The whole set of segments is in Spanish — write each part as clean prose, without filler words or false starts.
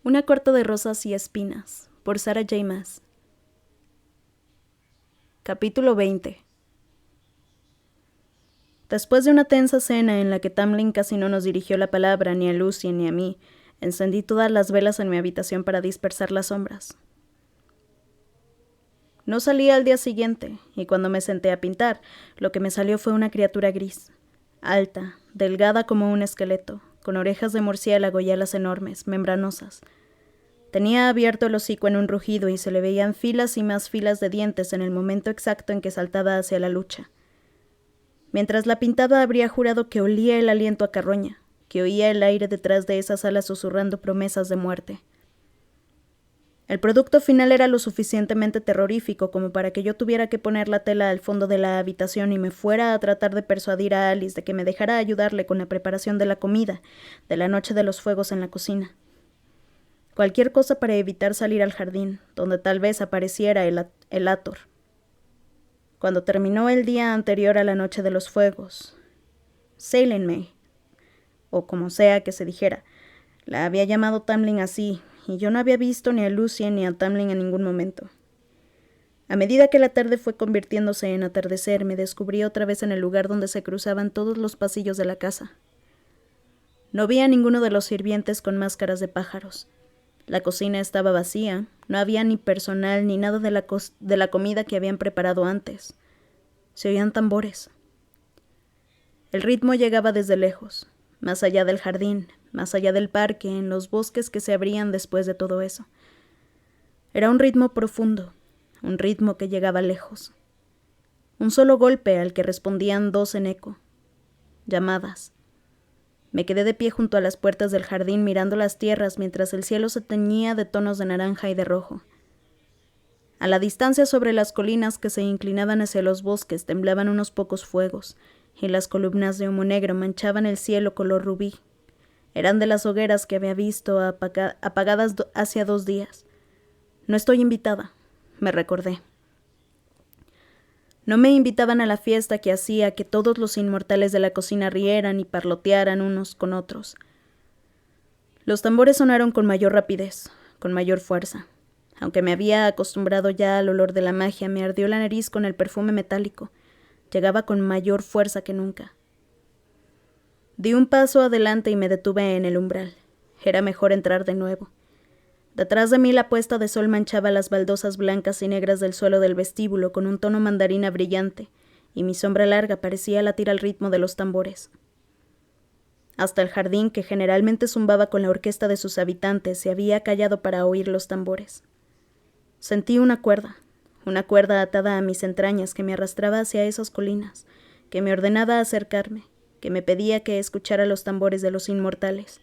Una corte de rosas y espinas, por Sarah J. Maas. Capítulo 20. Después de una tensa cena en la que Tamlin casi no nos dirigió la palabra ni a Lucy ni a mí, encendí todas las velas en mi habitación para dispersar las sombras. No salí al día siguiente, y cuando me senté a pintar, lo que me salió fue una criatura gris, alta, delgada como un esqueleto, con orejas de murciélago y alas enormes, membranosas. Tenía abierto el hocico en un rugido y se le veían filas y más filas de dientes en el momento exacto en que saltaba hacia la lucha. Mientras la pintaba habría jurado que olía el aliento a carroña, que oía el aire detrás de esas alas susurrando promesas de muerte. El producto final era lo suficientemente terrorífico como para que yo tuviera que poner la tela al fondo de la habitación y me fuera a tratar de persuadir a Alice de que me dejara ayudarle con la preparación de la comida, de la noche de los fuegos en la cocina. Cualquier cosa para evitar salir al jardín, donde tal vez apareciera el Hathor. Cuando terminó el día anterior a la noche de los fuegos, Sailing May, o como sea que se dijera, la había llamado Tamlin así, y yo no había visto ni a Lucy ni a Tamlin en ningún momento. A medida que la tarde fue convirtiéndose en atardecer, me descubrí otra vez en el lugar donde se cruzaban todos los pasillos de la casa. No vi a ninguno de los sirvientes con máscaras de pájaros. La cocina estaba vacía, no había ni personal ni nada de la comida que habían preparado antes. Se oían tambores. El ritmo llegaba desde lejos, más allá del jardín, más allá del parque, en los bosques que se abrían después de todo eso. Era un ritmo profundo, un ritmo que llegaba lejos. Un solo golpe al que respondían dos en eco. Llamadas. Me quedé de pie junto a las puertas del jardín mirando las tierras mientras el cielo se teñía de tonos de naranja y de rojo. A la distancia sobre las colinas que se inclinaban hacia los bosques temblaban unos pocos fuegos, y las columnas de humo negro manchaban el cielo color rubí. Eran de las hogueras que había visto apagadas hacía 2 días. No estoy invitada, me recordé. No me invitaban a la fiesta que hacía que todos los inmortales de la cocina rieran y parlotearan unos con otros. Los tambores sonaron con mayor rapidez, con mayor fuerza. Aunque me había acostumbrado ya al olor de la magia, me ardió la nariz con el perfume metálico. Llegaba con mayor fuerza que nunca. Di un paso adelante y me detuve en el umbral. Era mejor entrar de nuevo. Detrás de mí la puesta de sol manchaba las baldosas blancas y negras del suelo del vestíbulo con un tono mandarina brillante, y mi sombra larga parecía latir al ritmo de los tambores. Hasta el jardín, que generalmente zumbaba con la orquesta de sus habitantes, se había callado para oír los tambores. Sentí una cuerda atada a mis entrañas que me arrastraba hacia esas colinas, que me ordenaba acercarme, que me pedía que escuchara los tambores de los inmortales.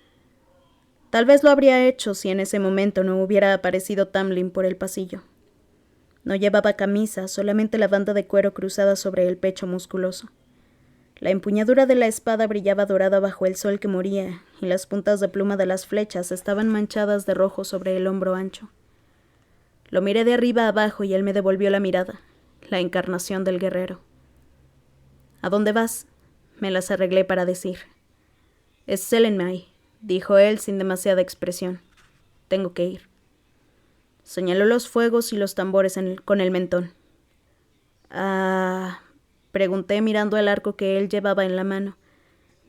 Tal vez lo habría hecho si en ese momento no hubiera aparecido Tamlin por el pasillo. No llevaba camisa, solamente la banda de cuero cruzada sobre el pecho musculoso. La empuñadura de la espada brillaba dorada bajo el sol que moría, y las puntas de pluma de las flechas estaban manchadas de rojo sobre el hombro ancho. Lo miré de arriba a abajo y él me devolvió la mirada, la encarnación del guerrero. ¿A dónde vas?, me las arreglé para decir. Es Selenmai, dijo él sin demasiada expresión. Tengo que ir. Señaló los fuegos y los tambores con el mentón. Pregunté mirando el arco que él llevaba en la mano.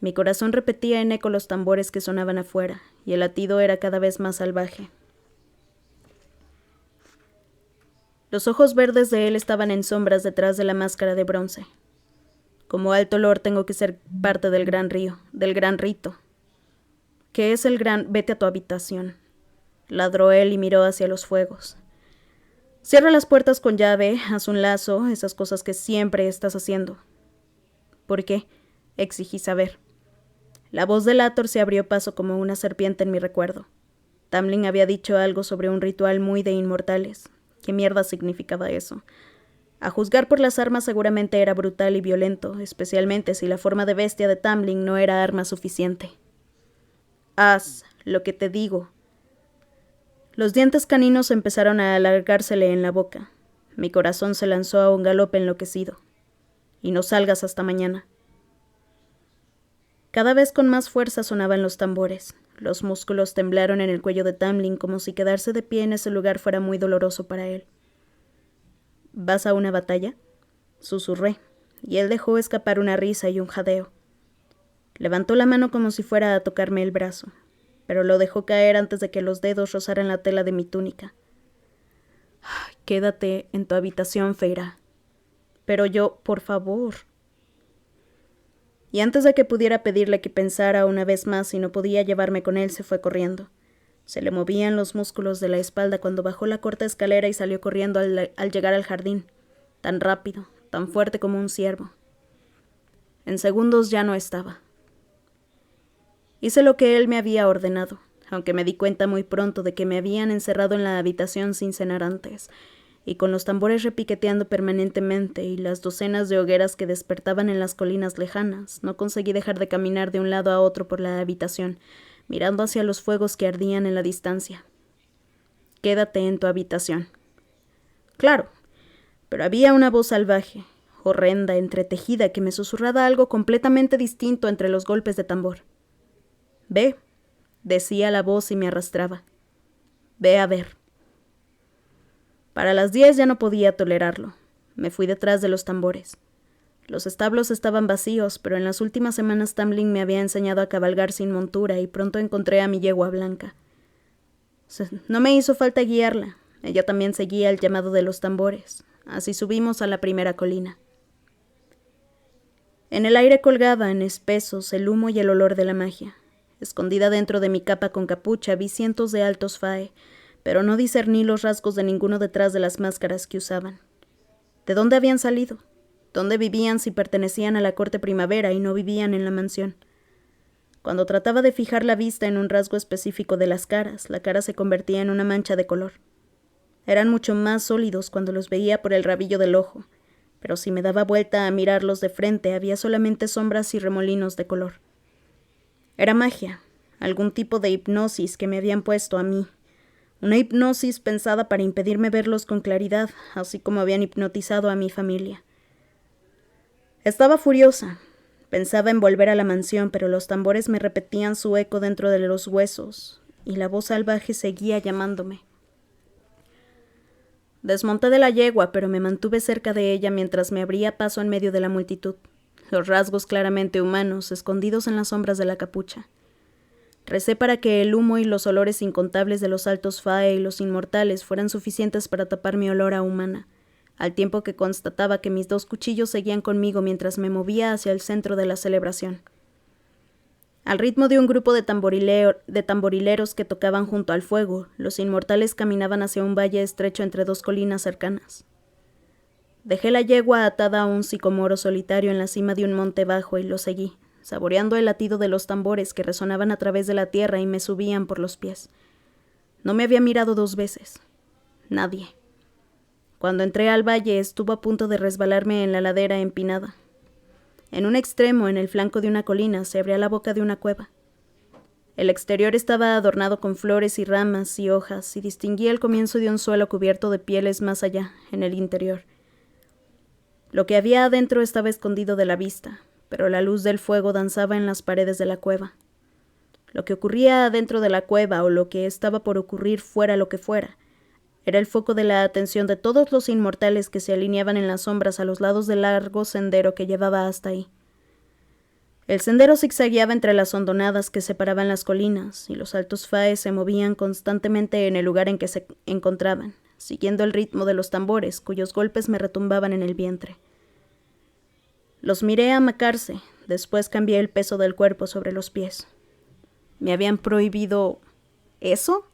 Mi corazón repetía en eco los tambores que sonaban afuera, y el latido era cada vez más salvaje. Los ojos verdes de él estaban en sombras detrás de la máscara de bronce. Como alto lord tengo que ser parte del gran río, del gran rito. ¿Qué es el gran? Vete a tu habitación. Ladró él y miró hacia los fuegos. Cierra las puertas con llave, haz un lazo, esas cosas que siempre estás haciendo. ¿Por qué? Exigí saber. La voz del Hathor se abrió paso como una serpiente en mi recuerdo. Tamlin había dicho algo sobre un ritual muy de inmortales. ¿Qué mierda significaba eso? A juzgar por las armas seguramente era brutal y violento, especialmente si la forma de bestia de Tamlin no era arma suficiente. Haz lo que te digo. Los dientes caninos empezaron a alargársele en la boca. Mi corazón se lanzó a un galope enloquecido. Y no salgas hasta mañana. Cada vez con más fuerza sonaban los tambores, Los músculos temblaron en el cuello de Tamlin como si quedarse de pie en ese lugar fuera muy doloroso para él. ¿Vas a una batalla?, susurré, y él dejó escapar una risa y un jadeo. Levantó la mano como si fuera a tocarme el brazo, pero lo dejó caer antes de que los dedos rozaran la tela de mi túnica. «Quédate en tu habitación, Feyre». «Pero yo, por favor». Y antes de que pudiera pedirle que pensara una vez más si no podía llevarme con él, se fue corriendo. Se le movían los músculos de la espalda cuando bajó la corta escalera y salió corriendo al llegar al jardín, tan rápido, tan fuerte como un ciervo. En segundos ya no estaba. Hice lo que él me había ordenado, aunque me di cuenta muy pronto de que me habían encerrado en la habitación sin cenar antes, y con los tambores repiqueteando permanentemente y las docenas de hogueras que despertaban en las colinas lejanas, no conseguí dejar de caminar de un lado a otro por la habitación, mirando hacia los fuegos que ardían en la distancia. «Quédate en tu habitación». Claro, pero había una voz salvaje, horrenda, entretejida, que me susurraba algo completamente distinto entre los golpes de tambor. «Ve», decía la voz y me arrastraba. «Ve a ver». Para las 10 ya no podía tolerarlo. Me fui detrás de los tambores. Los establos estaban vacíos, pero en las últimas semanas Tamlin me había enseñado a cabalgar sin montura y pronto encontré a mi yegua blanca. No me hizo falta guiarla. Ella también seguía el llamado de los tambores. Así subimos a la primera colina. En el aire colgaban espesos el humo y el olor de la magia. Escondida dentro de mi capa con capucha vi cientos de altos fae, pero no discerní los rasgos de ninguno detrás de las máscaras que usaban. ¿De dónde habían salido? ¿Dónde vivían si pertenecían a la corte primavera y no vivían en la mansión? Cuando trataba de fijar la vista en un rasgo específico de las caras, la cara se convertía en una mancha de color. Eran mucho más sólidos cuando los veía por el rabillo del ojo, pero si me daba vuelta a mirarlos de frente había solamente sombras y remolinos de color. Era magia, algún tipo de hipnosis que me habían puesto a mí. Una hipnosis pensada para impedirme verlos con claridad, así como habían hipnotizado a mi familia. Estaba furiosa. Pensaba en volver a la mansión, pero los tambores me repetían su eco dentro de los huesos, y la voz salvaje seguía llamándome. Desmonté de la yegua, pero me mantuve cerca de ella mientras me abría paso en medio de la multitud, los rasgos claramente humanos escondidos en las sombras de la capucha. Recé para que el humo y los olores incontables de los altos fae y los inmortales fueran suficientes para tapar mi olor a humana, al tiempo que constataba que mis 2 cuchillos seguían conmigo mientras me movía hacia el centro de la celebración. Al ritmo de un grupo de tamborileros que tocaban junto al fuego, los inmortales caminaban hacia un valle estrecho entre 2 colinas cercanas. Dejé la yegua atada a un sicomoro solitario en la cima de un monte bajo y lo seguí, saboreando el latido de los tambores que resonaban a través de la tierra y me subían por los pies. No me había mirado 2 veces. Nadie. Cuando entré al valle estuvo a punto de resbalarme en la ladera empinada. En un extremo, en el flanco de una colina, se abría la boca de una cueva. El exterior estaba adornado con flores y ramas y hojas, y distinguía el comienzo de un suelo cubierto de pieles más allá, en el interior. Lo que había adentro estaba escondido de la vista, pero la luz del fuego danzaba en las paredes de la cueva. Lo que ocurría adentro de la cueva, o lo que estaba por ocurrir fuera lo que fuera, era el foco de la atención de todos los inmortales que se alineaban en las sombras a los lados del largo sendero que llevaba hasta ahí. El sendero zigzagueaba entre las hondonadas que separaban las colinas, y los altos faes se movían constantemente en el lugar en que se encontraban, siguiendo el ritmo de los tambores, cuyos golpes me retumbaban en el vientre. Los miré amacarse, después cambié el peso del cuerpo sobre los pies. ¿Me habían prohibido eso?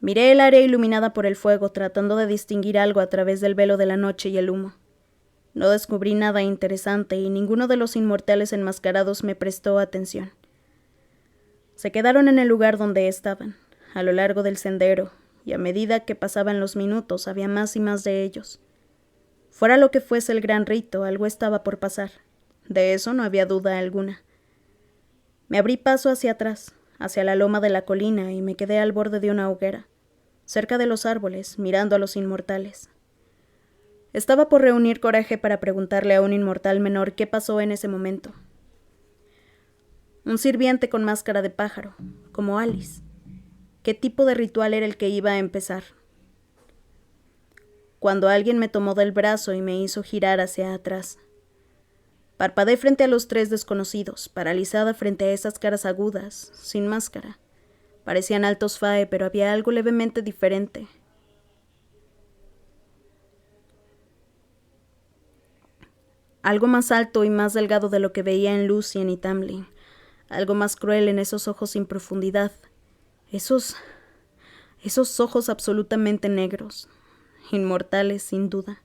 Miré el área iluminada por el fuego, tratando de distinguir algo a través del velo de la noche y el humo. No descubrí nada interesante y ninguno de los inmortales enmascarados me prestó atención. Se quedaron en el lugar donde estaban, a lo largo del sendero, y a medida que pasaban los minutos había más y más de ellos. Fuera lo que fuese el gran rito, algo estaba por pasar. De eso no había duda alguna. Me abrí paso hacia atrás, hacia la loma de la colina, y me quedé al borde de una hoguera, cerca de los árboles, mirando a los inmortales. Estaba por reunir coraje para preguntarle a un inmortal menor qué pasó en ese momento. Un sirviente con máscara de pájaro, como Alice. ¿Qué tipo de ritual era el que iba a empezar? Cuando alguien me tomó del brazo y me hizo girar hacia atrás. Parpadeé frente a los 3 desconocidos, paralizada frente a esas caras agudas, sin máscara. Parecían altos fae, pero había algo levemente diferente. Algo más alto y más delgado de lo que veía en Lucien y Tamlin. Algo más cruel en esos ojos sin profundidad. Esos ojos absolutamente negros. Inmortales, sin duda.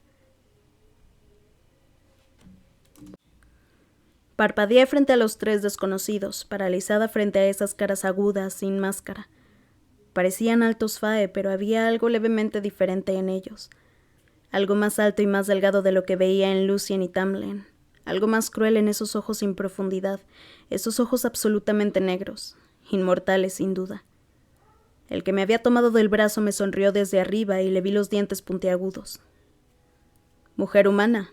Parpadeé frente a los 3 desconocidos, paralizada frente a esas caras agudas, sin máscara. Parecían altos fae, pero había algo levemente diferente en ellos. Algo más alto y más delgado de lo que veía en Lucien y Tamlin. Algo más cruel en esos ojos sin profundidad, esos ojos absolutamente negros, inmortales sin duda. El que me había tomado del brazo me sonrió desde arriba y le vi los dientes puntiagudos. «Mujer humana»,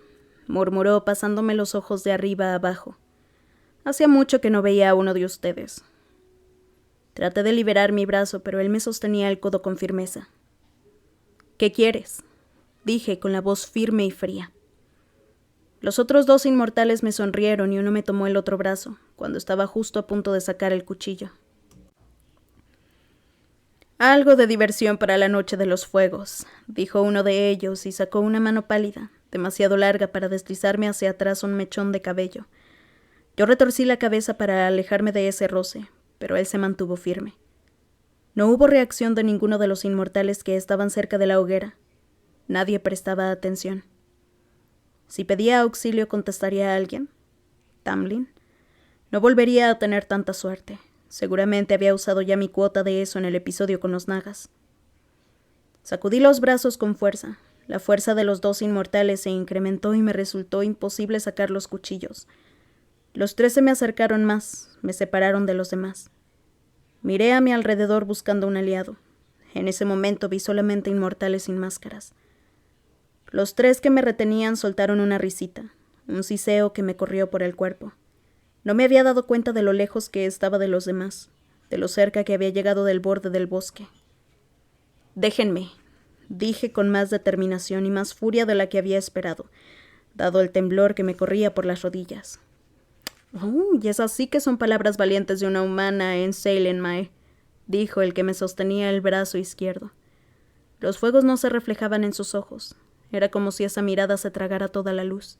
murmuró pasándome los ojos de arriba a abajo. «Hacía mucho que no veía a uno de ustedes». Traté de liberar mi brazo, pero él me sostenía el codo con firmeza. «¿Qué quieres?», dije con la voz firme y fría. Los otros 2 inmortales me sonrieron y uno me tomó el otro brazo, cuando estaba justo a punto de sacar el cuchillo. «Algo de diversión para la noche de los fuegos», dijo uno de ellos y sacó una mano pálida, demasiado larga para deslizarme hacia atrás un mechón de cabello. Yo retorcí la cabeza para alejarme de ese roce, pero él se mantuvo firme. No hubo reacción de ninguno de los inmortales que estaban cerca de la hoguera. Nadie prestaba atención. Si pedía auxilio, ¿contestaría a alguien? ¿Tamlin? No volvería a tener tanta suerte. Seguramente había usado ya mi cuota de eso en el episodio con los nagas. Sacudí los brazos con fuerza. La fuerza de los 2 inmortales se incrementó y me resultó imposible sacar los cuchillos. Los 3 se me acercaron más, me separaron de los demás. Miré a mi alrededor buscando un aliado. En ese momento vi solamente inmortales sin máscaras. Los 3 que me retenían soltaron una risita, un siseo que me corrió por el cuerpo. No me había dado cuenta de lo lejos que estaba de los demás, de lo cerca que había llegado del borde del bosque. «Déjenme», dije con más determinación y más furia de la que había esperado, dado el temblor que me corría por las rodillas. Y esas sí que son palabras valientes de una humana en Saelenmae», dijo el que me sostenía el brazo izquierdo. Los fuegos no se reflejaban en sus ojos. Era como si esa mirada se tragara toda la luz.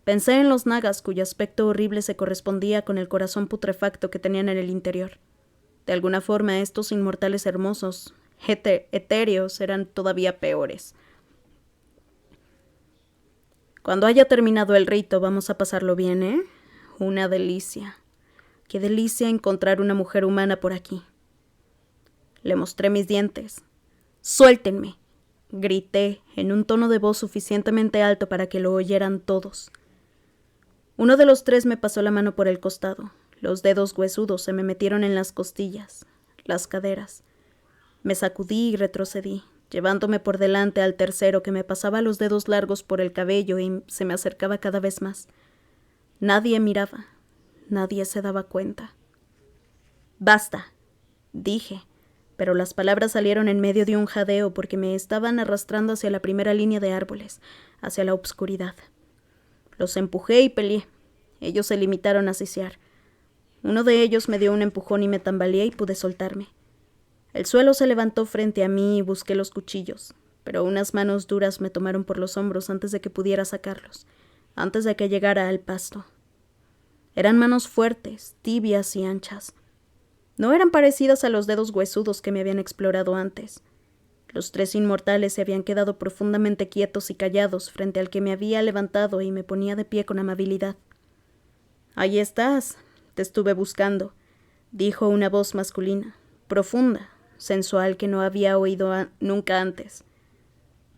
Pensé en los nagas, cuyo aspecto horrible se correspondía con el corazón putrefacto que tenían en el interior. De alguna forma, estos inmortales hermosos, etéreos, eran todavía peores. «Cuando haya terminado el rito, vamos a pasarlo bien, ¿eh? Una delicia. Qué delicia encontrar una mujer humana por aquí». Le mostré mis dientes. «¡Suéltenme!», grité, en un tono de voz suficientemente alto para que lo oyeran todos. Uno de los 3 me pasó la mano por el costado. Los dedos huesudos se me metieron en las costillas, las caderas. Me sacudí y retrocedí, llevándome por delante al tercero que me pasaba los dedos largos por el cabello y se me acercaba cada vez más. Nadie miraba, nadie se daba cuenta. «Basta», dije, pero las palabras salieron en medio de un jadeo porque me estaban arrastrando hacia la primera línea de árboles, hacia la obscuridad. Los empujé y peleé. Ellos se limitaron a sisear. Uno de ellos me dio un empujón y me tambaleé y pude soltarme. El suelo se levantó frente a mí y busqué los cuchillos, pero unas manos duras me tomaron por los hombros antes de que pudiera sacarlos, antes de que llegara al pasto. Eran manos fuertes, tibias y anchas. No eran parecidas a los dedos huesudos que me habían explorado antes. Los 3 inmortales se habían quedado profundamente quietos y callados frente al que me había levantado y me ponía de pie con amabilidad. «Ahí estás, te estuve buscando», dijo una voz masculina, profunda, sensual, que no había oído nunca antes.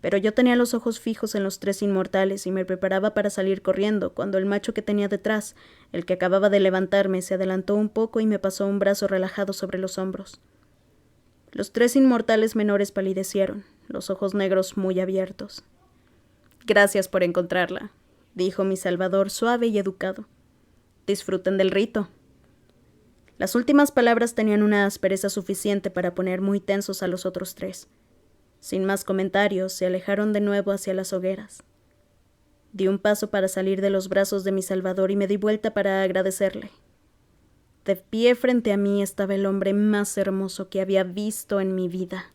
Pero yo tenía los ojos fijos en los 3 inmortales y me preparaba para salir corriendo cuando el macho que tenía detrás, el que acababa de levantarme, se adelantó un poco y me pasó un brazo relajado sobre los hombros. Los 3 inmortales menores palidecieron, los ojos negros muy abiertos. «Gracias por encontrarla», dijo mi salvador suave y educado. «Disfruten del rito». Las últimas palabras tenían una aspereza suficiente para poner muy tensos a los otros tres. Sin más comentarios, se alejaron de nuevo hacia las hogueras. Di un paso para salir de los brazos de mi salvador y me di vuelta para agradecerle. De pie frente a mí estaba el hombre más hermoso que había visto en mi vida.